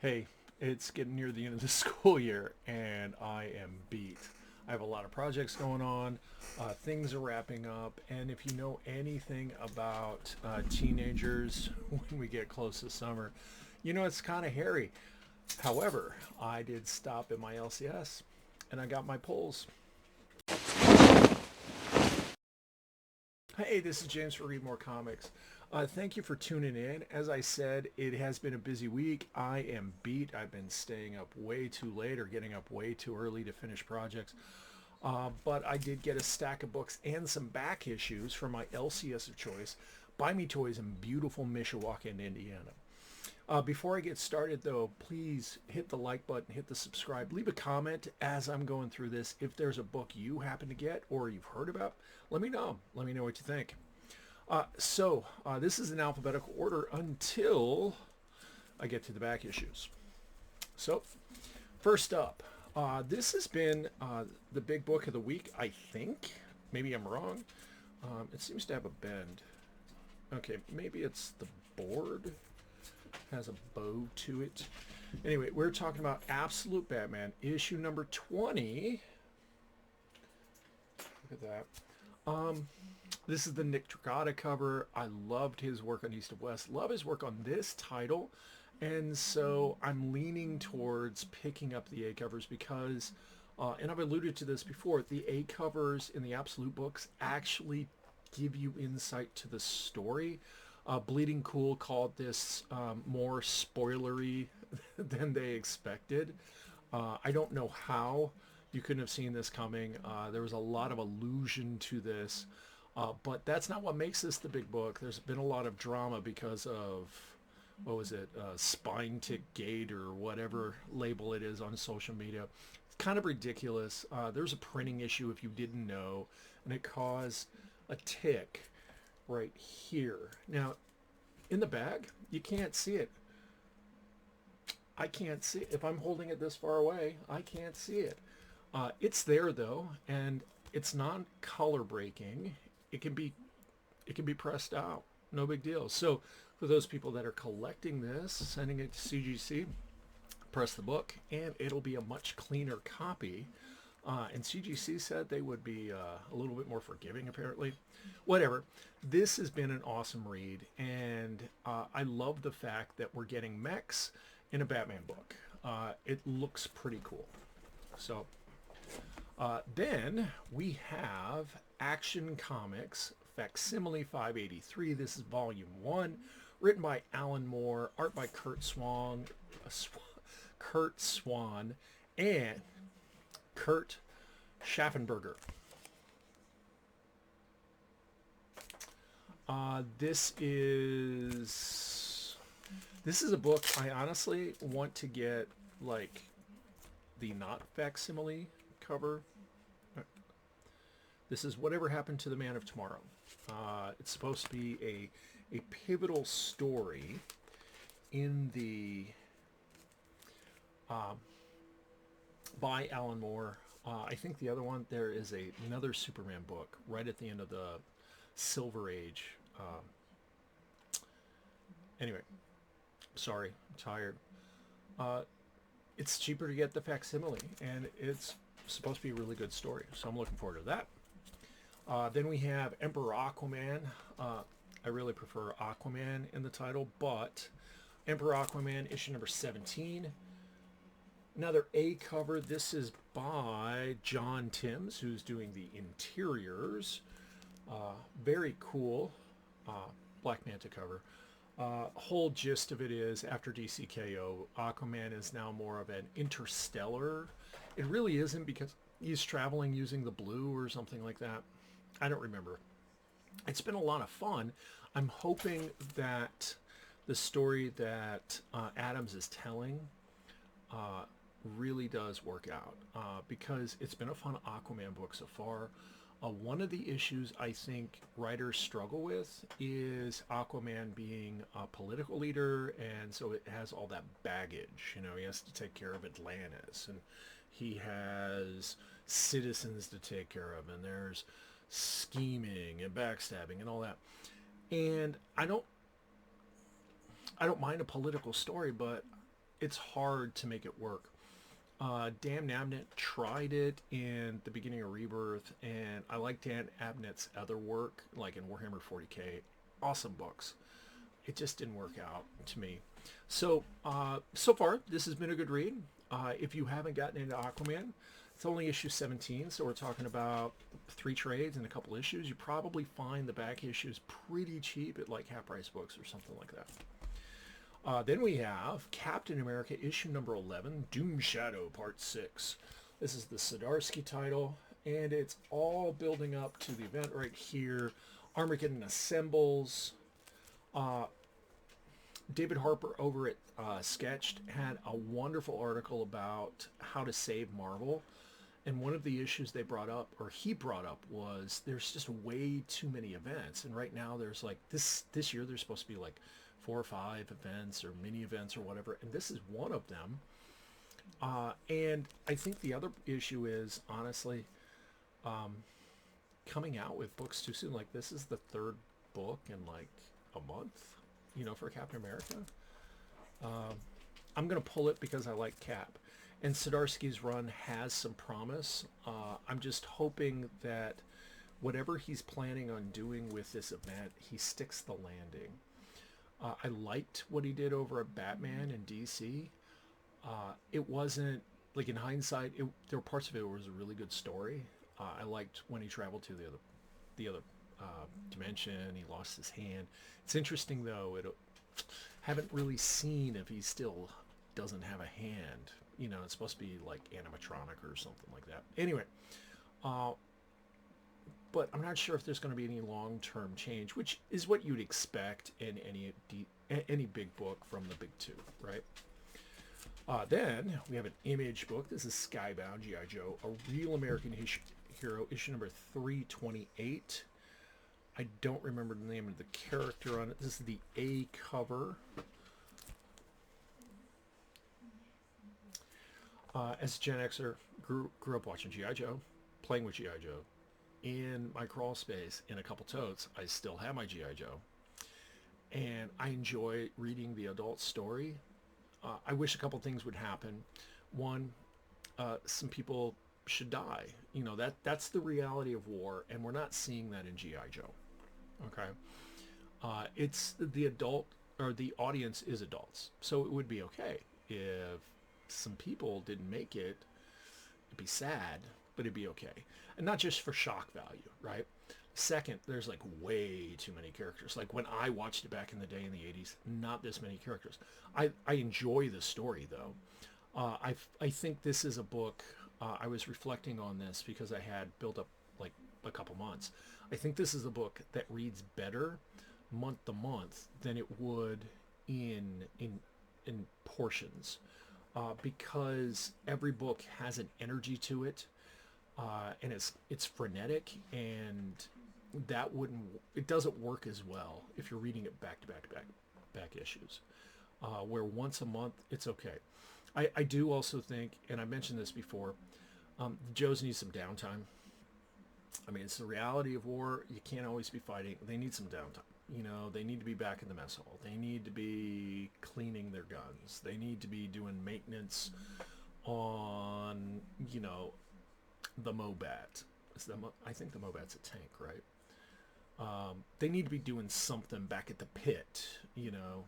Hey, it's getting near the end of the school year and I am beat. I have a lot of projects going on, things are wrapping up, and if you know anything about teenagers when we get close to summer, you know it's kind of hairy. However, I did stop at my LCS and I got my polls. Hey, this is James for Read More Comics. Thank you for tuning in. As I said, it has been a busy week. I am beat. I've been staying up way too late or getting up way too early to finish projects. But I did get a stack of books and some back issues from my LCS of choice, Buy Me Toys in beautiful Mishawaka, Indiana. Before I get started, though, please hit the like button, hit the subscribe, leave a comment as I'm going through this. If there's a book you happen to get or you've heard about, let me know. Let me know what you think. This is in alphabetical order until I get to the back issues. So, first up, this has been the big book of the week, I think. Maybe I'm wrong. It seems to have a bend. Okay, maybe it's the board. Has a bow to it. Anyway, we're talking about Absolute Batman, issue number 20. Look at that. This is the Nick Dragotta cover. I loved his work on East of West. Love his work on this title. And so I'm leaning towards picking up the A covers because, and I've alluded to this before, the A covers in the Absolute books actually give you insight to the story. Bleeding Cool called this more spoilery than they expected. I don't know how you couldn't have seen this coming. There was a lot of allusion to this, but that's not what makes this the big book. There's been a lot of drama because of, what was it, spine tick gate or whatever label it is on social media. It's kind of ridiculous. There's a printing issue if you didn't know, and it caused a tick right here. Now, in the bag, you can't see it. I can't see it. If I'm holding it this far away, I can't see it. It's there though, and it's not color breaking. It can be pressed out. No big deal. So for those people that are collecting this, sending it to CGC, press the book, and it'll be a much cleaner copy. And CGC said they would be a little bit more forgiving, apparently. Whatever. This has been an awesome read, and I love the fact that we're getting mechs in a Batman book. It looks pretty cool. So then we have Action Comics Facsimile 583. This is volume 1, written by Alan Moore, art by Kurt Swan, and Kurt Schaffenberger. This is a book I honestly want to get, like the not facsimile cover. This is Whatever Happened to the Man of Tomorrow. It's supposed to be a pivotal story in the by Alan Moore. I think the other one, there is another Superman book right at the end of the Silver Age. Anyway, sorry, I'm tired. It's cheaper to get the facsimile, and it's supposed to be a really good story, so I'm looking forward to that. Then we have Emperor Aquaman. I really prefer Aquaman in the title, but Emperor Aquaman, issue number 17. Another A cover. This is by John Timms, who's doing the interiors. Very cool Black Manta cover. Whole gist of it is, after DCKO, Aquaman is now more of an interstellar. It really isn't, because he's traveling using the blue or something like that. I don't remember. It's been a lot of fun. I'm hoping that the story that Adams is telling really does work out, because it's been a fun Aquaman book so far. One of the issues I think writers struggle with is Aquaman being a political leader, and so it has all that baggage. You know, he has to take care of Atlantis, and he has citizens to take care of, and there's scheming and backstabbing and all that. And I don't mind a political story, but it's hard to make it work. Dan Abnett tried it in the beginning of Rebirth, and I like Dan Abnett's other work, like in Warhammer 40k. Awesome books. It just didn't work out to me. So, so far, this has been a good read. If you haven't gotten into Aquaman, it's only issue 17, so we're talking about 3 trades and a couple issues. You probably find the back issues pretty cheap at like half price books or something like that. Then we have Captain America issue number 11, Doom Shadow Part 6. This is the Zdarsky title, and it's all building up to the event right here. Armageddon assembles. David Harper over at Sketched had a wonderful article about how to save Marvel. And one of the issues they brought up, or he brought up, was there's just way too many events. And right now there's like, this year there's supposed to be like 4 or 5 events or mini events or whatever. And this is one of them. And I think the other issue is, honestly, coming out with books too soon. Like, this is the 3rd book in like a month, you know, for Captain America. I'm going to pull it because I like Cap. And Zdarsky's run has some promise. I'm just hoping that whatever he's planning on doing with this event, he sticks the landing. I liked what he did over at Batman and DC. It wasn't, like, in hindsight, there were parts of it where it was a really good story. I liked when he traveled to the other dimension. He lost his hand. It's interesting, though. Haven't really seen if he still doesn't have a hand. You know, it's supposed to be like animatronic or something like that. Anyway, but I'm not sure if there's going to be any long-term change, which is what you'd expect in any big book from the big 2, right? Then we have an Image book. This is Skybound G.I. Joe, a Real American Hero, issue number 328. I don't remember the name of the character on it. This is the A cover. As a Gen Xer, grew up watching G.I. Joe, playing with G.I. Joe. In my crawl space, in a couple totes, I still have my G.I. Joe. And I enjoy reading the adult story. I wish a couple things would happen. One, some people should die. You know, that's the reality of war, and we're not seeing that in G.I. Joe. Okay? It's the adult, or the audience is adults. So it would be okay if some people didn't make it. It'd be sad, but it'd be okay. And not just for shock value, right? Second, there's like way too many characters. Like when I watched it back in the day in the 80s, not this many characters. I enjoy the story, though. I think this is a book, I was reflecting on this because I had built up like a couple months. I think this is a book that reads better month to month than it would in portions. Because every book has an energy to it, and it's frenetic, and it doesn't work as well if you're reading it back to back issues, where once a month it's okay. I do also think, and I mentioned this before, the Joes need some downtime. I mean, it's the reality of war. You can't always be fighting. They need some downtime. You know, they need to be back in the mess hall. They need to be cleaning their guns. They need to be doing maintenance on, you know, the Mobat. I think the Mobat's a tank, right? They need to be doing something back at the pit, you know,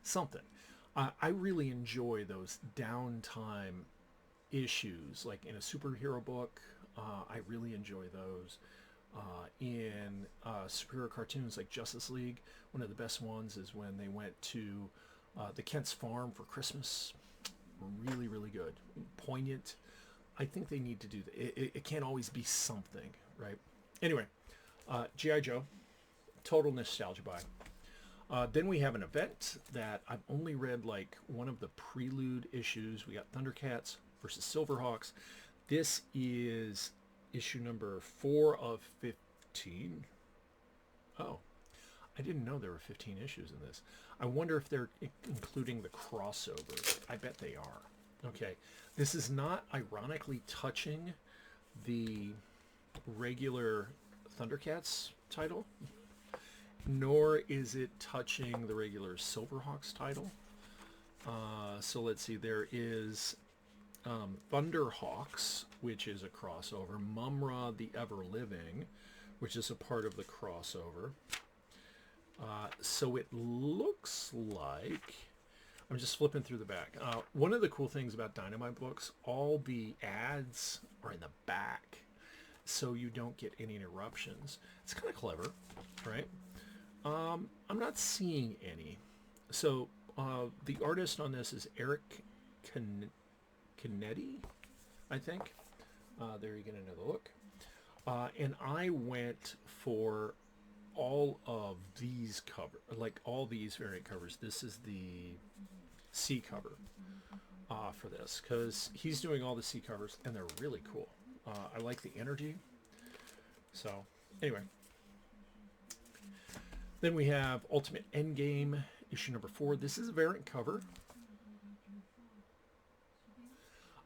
something. I really enjoy those downtime issues, like in a superhero book. I really enjoy those. In superhero cartoons like Justice League, one of the best ones is when they went to the Kent's farm for Christmas. Really, really good. Poignant. I think they need to do that. It can't always be something, right? Anyway, G.I. Joe, total nostalgia buy. Then we have an event that I've only read like one of the prelude issues. We got Thundercats versus Silverhawks. This is issue number 4 of 15. Oh, I didn't know there were 15 issues in this. I wonder if they're including the crossover. I bet they are. Okay, this is not ironically touching the regular Thundercats title, nor is it touching the regular Silverhawks title. So let's see, there is Thunderhawks, which is a crossover. Mumra the Ever-Living, which is a part of the crossover. So it looks like, I'm just flipping through the back. One of the cool things about Dynamite books, all the ads are in the back, so you don't get any interruptions. It's kind of clever, right? I'm not seeing any. So the artist on this is Eric Canetti, I think. There you get another look. And I went for all of these cover, like all these variant covers. This is the C cover for this, because he's doing all the C covers and they're really cool. I like the energy. So anyway, then we have Ultimate Endgame issue number 4. This is a variant cover.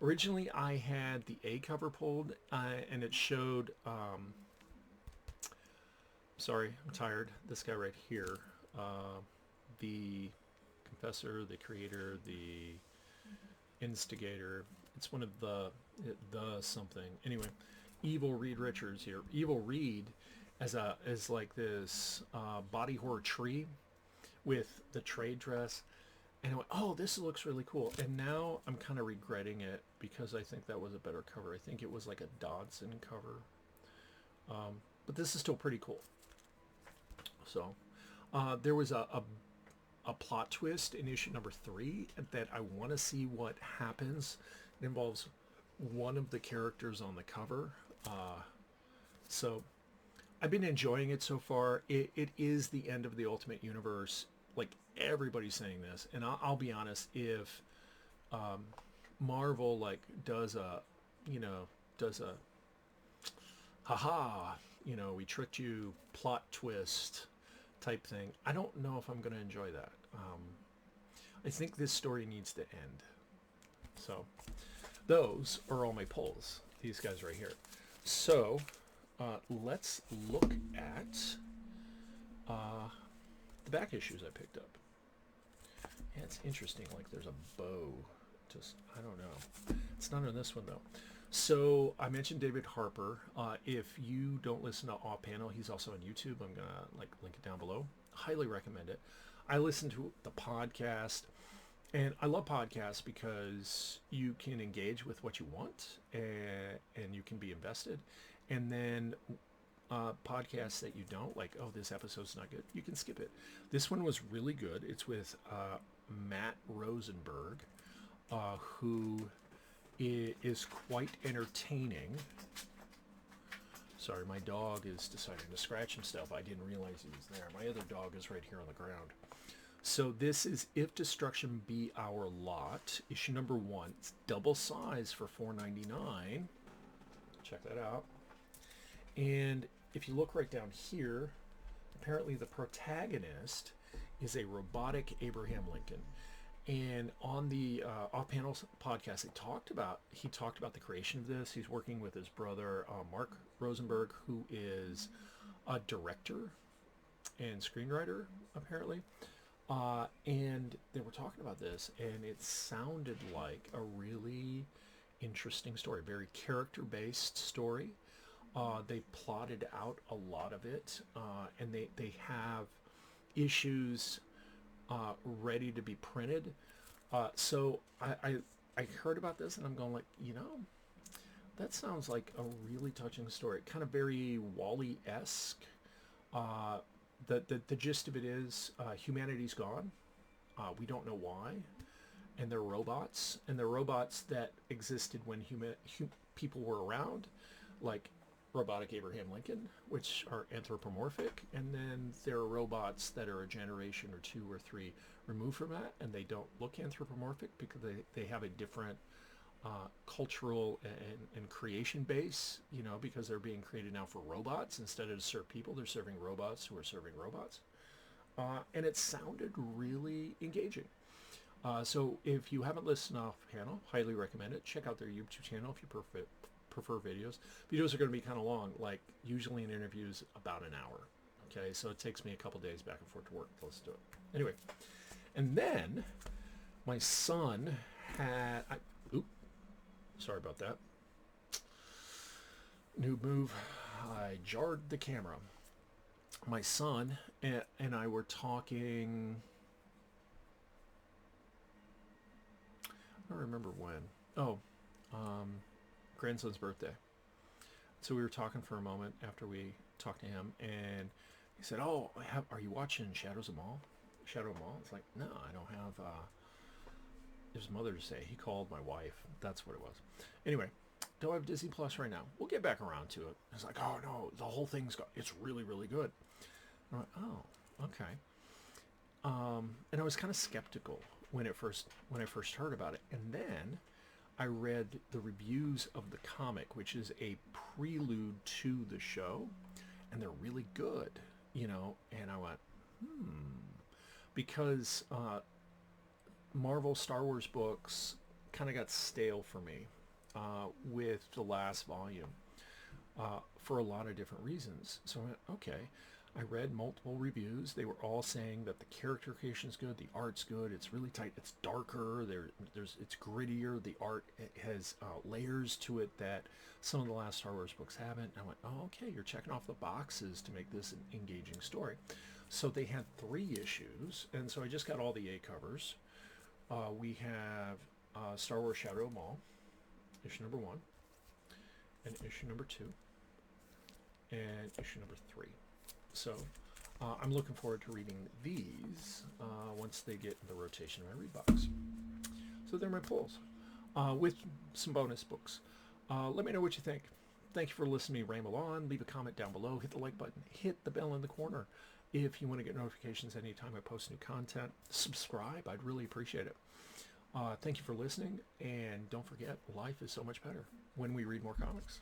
Originally I had the A cover pulled and it showed sorry, I'm tired, this guy right here, the confessor, the creator, the instigator. It's one of the something. Anyway, Evil Reed Richards here. Evil Reed as like this body horror tree with the trade dress, and I went, oh, this looks really cool. And now I'm kind of regretting it because I think that was a better cover. I think it was like a Dodson cover, but this is still pretty cool. So there was a plot twist in issue number 3 that I want to see what happens. It involves one of the characters on the cover. So I've been enjoying it so far. It is the end of the Ultimate Universe. Like, everybody's saying this, and I'll be honest, if Marvel like does a haha, we tricked you plot twist type thing, I don't know if I'm going to enjoy that. I think this story needs to end. So those are all my pulls, these guys right here. So let's look at the back issues I picked up. Yeah, it's interesting, like there's a bow, just, I don't know. It's not on this one though. So I mentioned David Harper. If you don't listen to Off Panel, he's also on YouTube. I'm gonna like link it down below. Highly recommend it. I listen to the podcast, and I love podcasts because you can engage with what you want, and you can be invested. And then podcasts that you don't like, oh, this episode's not good, you can skip it. This one was really good. It's with Matt Rosenberg, who is quite entertaining. Sorry, my dog is deciding to scratch himself. I didn't realize he was there. My other dog is right here on the ground. So this is If Destruction Be Our Lot, issue number 1. It's double size for $4.99. Check that out. And if you look right down here, apparently the protagonist is a robotic Abraham Lincoln. And on the Off Panel podcast, he talked about the creation of this. He's working with his brother, Mark Rosenberg, who is a director and screenwriter, apparently. And they were talking about this, and it sounded like a really interesting story, very character-based story. They plotted out a lot of it, and they have issues ready to be printed. So I heard about this, and I'm going like, that sounds like a really touching story, kind of very Wall-E-esque. The gist of it is humanity's gone. We don't know why, and they're robots, and they're robots that existed when people were around, like robotic Abraham Lincoln, which are anthropomorphic, and then there are robots that are a generation or 2 or 3 removed from that, and they don't look anthropomorphic because they have a different cultural and creation base, because they're being created now for robots. Instead of to serve people, they're serving robots who are serving robots. And it sounded really engaging. So if you haven't listened to Off Panel, highly recommend it. Check out their YouTube channel if you prefer videos. Videos are going to be kind of long, like usually an interview is about an hour. Okay, so it takes me a couple days back and forth to work to listen to it. Anyway, and then My son had... sorry about that. Noob move. I jarred the camera. My son and I were talking... I don't remember when. Oh, grandson's birthday. So we were talking for a moment after we talked to him, and he said, "Oh, are you watching Shadows of Maul?" Shadow of Maul? It's like, no, I don't have. It was Mother's Day. He called my wife. That's what it was. Anyway, don't have Disney Plus right now. We'll get back around to it. It's like, oh no, the whole it's really, really good. I'm like, oh, okay. And I was kind of skeptical when I first heard about it, and then I read the reviews of the comic, which is a prelude to the show, and they're really good, and I went, because Marvel Star Wars books kind of got stale for me with the last volume for a lot of different reasons. So I went, okay. I read multiple reviews. They were all saying that the character creation is good, the art's good, it's really tight, it's darker, it's grittier, the art has layers to it that some of the last Star Wars books haven't. And I went, oh, okay, you're checking off the boxes to make this an engaging story. So they had 3 issues, and so I just got all the A covers. We have Star Wars Shadow of Maul, issue number 1, and issue number 2, and issue number 3. So I'm looking forward to reading these once they get in the rotation of my read box. So they're my pulls with some bonus books. Let me know what you think. Thank you for listening to me ramble on. Leave a comment down below. Hit the like button. Hit the bell in the corner if you want to get notifications anytime I post new content. Subscribe. I'd really appreciate it. Thank you for listening. And don't forget, life is so much better when we read more comics.